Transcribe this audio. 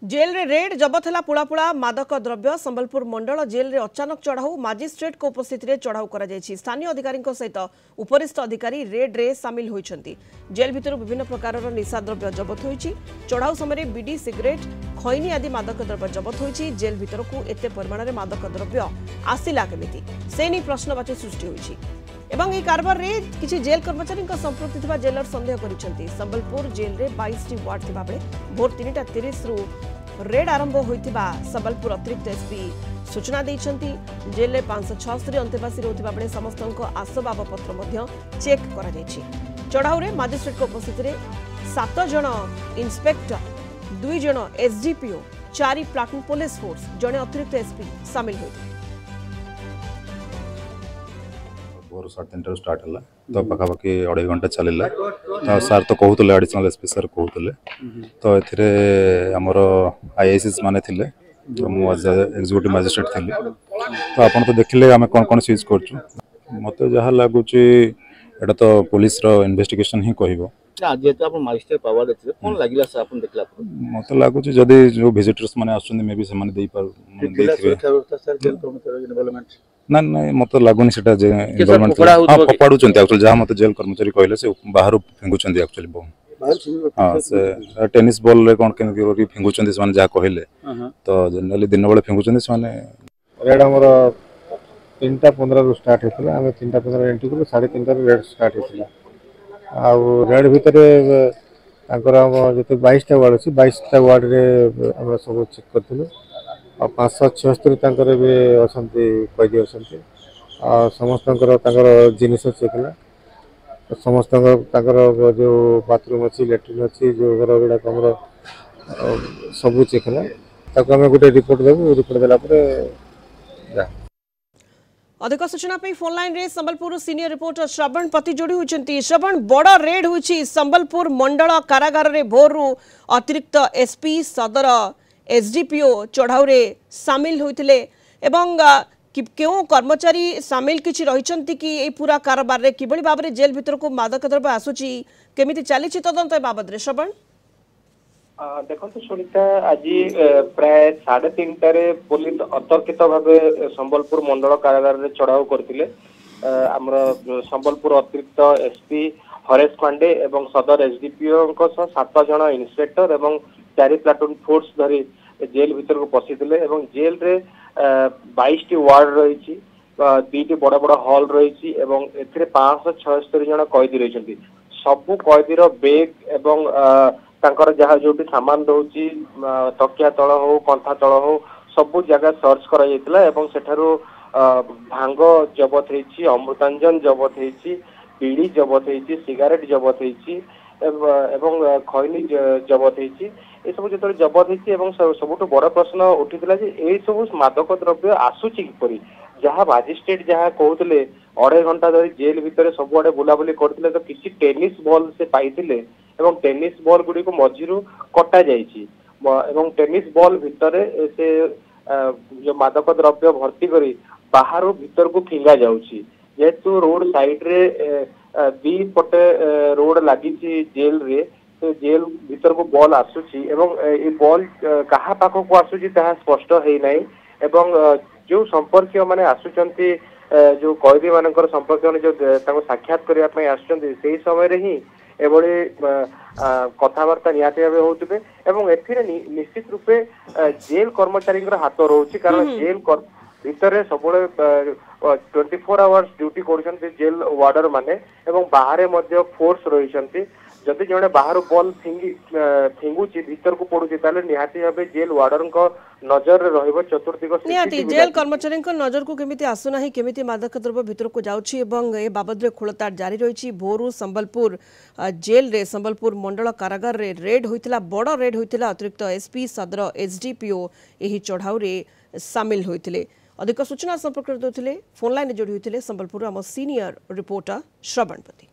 Jail रे red जबत है पुड़ापुड़ा मादक द्रव्य संबलपुर मंडल जेल रे अचानक चढ़ाऊ मजिस्ट्रेट को उपस्थित रे चढ़ाऊ करा जायछि। स्थानीय अधिकारी सहित उपरिस्थ अधिकारी रेड रे सामिल होइछन्ति। जेल भितर विभिन्न प्रकार निशा द्रव्य जबत होइछि। चढ़ाऊ समय बीडी सिगरेट खैनी आदि मादक द्रव्य जबत होइछि। जेल भितर को एते परिमाण में मादक द्रव्य आसिला केमिति से नहीं प्रश्नवाची सृष्टि होइछि। एवं यह कारबार रे किछि जेल कर्मचारी संपृक्ति थिबा जेलर संदेह करिसेंति। संबलपुर जेल रे 22 टी वार्ड थिबा बेले भोर 3:30 रु रेड आरंभ होइथिबा संबलपुर अतिरिक्त एसपी सूचना दैछंती। जेल रे 576 अंतेवासी रहउथिबा बेले समस्तक आसबाब पत्र मध्य चेक करा जायछि। चढ़ाऊ रे मजिस्ट्रेट को उपस्थित रे 7 जन इंस्पेक्टर 2 जन एसडीपीओ 4 प्लाटून पुलिस फोर्स जने अतिरिक्त एसपी शामिल होइथिले। भोर 3:30 स्टार्ट है तो पखापाखि 2.5 घंटा चलला। तो सार तो कहते एडिशनल एसपी सर कहते तो एमर आईएएस माने थिले तो मुझे एग्जीक्यूटिव मजिस्ट्रेट थी। तो आपन तो देखिले आम कौन कौन सीज कर मत जहाँ लगुच एटा तो पुलिस रो इन्वेस्टिगेशन ही कहबो। मत लगुच जदि जो विजिटर्स माने आछन मे भी से माने ना ना मत लगुनि सेटा जे इन्वॉल्वमेंट पपाडुचंती एक्चुअली जहाँ मत जेल कर्मचारी कहले से बाहर फेंगुचंती एक्चुअली हाँ से टेनिस बॉल रे कोन के फेंगुचंती से माने जहाँ कहले तो जनरली दिन बेले फेंगुचंती से माने रेड हमर 3:15 रु स्टार्ट हेतला। हम 3:15 एंट्री करू 3:30 रेड स्टार्ट हेतला। आ रेड भितर तांकर हम जते 22 टा वार्ड अछि 22 टा वार्ड रे हम सब चेक करथिलु। 576 तांकर भी असंती कैदी असंती आ समस्त जिनिस चेक है। समस्त जो बाथरूम अच्छी लैट्रिन अच्छी जो घर गुड़ा कमर सब चेक है। आम गोटे रिपोर्ट देवु रिपोर्ट देला अधिक सूचना पे फोन लाइन रे संबलपुर सीनियर रिपोर्टर श्रवण पति जोड़ी होती। श्रवण बड़ रेड होइछि संबलपुर मंडल कारागार रे भोरु अतिरिक्त एसपी सदर एसडीपीओ चढ़ाऊ रे सामिल होइथिले एवं क्यों कर्मचारी सामिल किछि रहिछन्ति कि ए पूरा कारबार रे किबळी बाबरे जेल भीतर को मादक द्रव्य आसुछि केमिति चालिछि तदंत ए बाबद रे श्रवण देखो सुनीता आज प्राय 3:30 रे पुलिस अतर्कित भावे संबलपुर मंडल कारागार रे चढ़ाऊ करथिले। हमर संबलपुर अतिरिक्त एसपी हरेश पांडे एवं सदर एसडीपीओ को 7 जन इंस्पेक्टर एवं 4 प्लाटून फोर्स धरी जेल भीतर को पसिथिले एवं जेल रे 22 टी वार्ड रही 2टी बड़ बड़ हॉल रही एवं एथिरे 576 जन कैदी रही। सबु कैदीर बेग एवं तांकर जहाँ जो सामान रोची तकिया तल हो कंथा तल हो सबु जगह सर्च करा जायतिला एवं सेठारो भांग जबत होईची अमृतांजन जबत होईची बीड़ी जबत होईची सिगारेट जबत होईची एवं खैनी जबत होईची ए सब जो जबत होईची एवं सबुठ बड़ प्रश्न उठितिला जे ए सब मादक द्रव्य आसुची किपरि जहाँ मजिस्ट्रेट जहाँ कहते 2.5 घंटा धरी जेल भितर सबुआडे बुलाबुली करथिले तो किसी टेनिस बॉल से पाइथिले एवं टेनिस बॉल गुडी को मझिरु कटा जाइछि एवं टेनिस बॉल भितर से जो मादक द्रव्य भर्ती करी बाहर भीतर को फिंगा जाउछि। जेतु रोड साइड रे 2 पटे रोड लागि जेल रे तो जेल भीतर को बॉल आसुछि एवं ए बॉल कहा पाखो को आसुछि ताहा स्पष्ट हेइ नै एवं जो संपर्क माने आसुचंती जो कैदी मानकर संपर्क माने जो ताको साक्षात करिया पई आसुचंती सेही समय रे ही एबळे कथावार्ता निहाती भाव होतबे एवं एथिरे निश्चित रूपे जेल कर्मचारी हाथ रोची कारण जेल भितर सबले 24 आवर्स ड्यूटी करछन्ते जेल वार्डर माने एवं बाहर मध्य फोर्स रहिसन्ते। जदि जने बाहर बॉल फिंगुची भीतर को पड़ुची ताले निहाती भाव जेल वार्डर को नजर रहइबो चतुर्दिग निहाती जेल कर्मचारी नजर को केमिति आसुना ही केमिति मादक द्रव्य भीतर को जाउछि एवं ए बाबद रे खोलतार जारी रहिछि। भोरु संबलपुर जेल रे संबलपुर मंडल कारागार रे रेड होइतिला बड़ रेड होइतिला अतिरिक्त एसपी सदर एसडीपीओ एही चढ़ाऊ रे शामिल होइतिले। अधिक सूचना संपर्क देउथिले फोन लाइन जोड़ी होइतिले संबलपुर हम सीनियर रिपोर्टर श्रवण पति।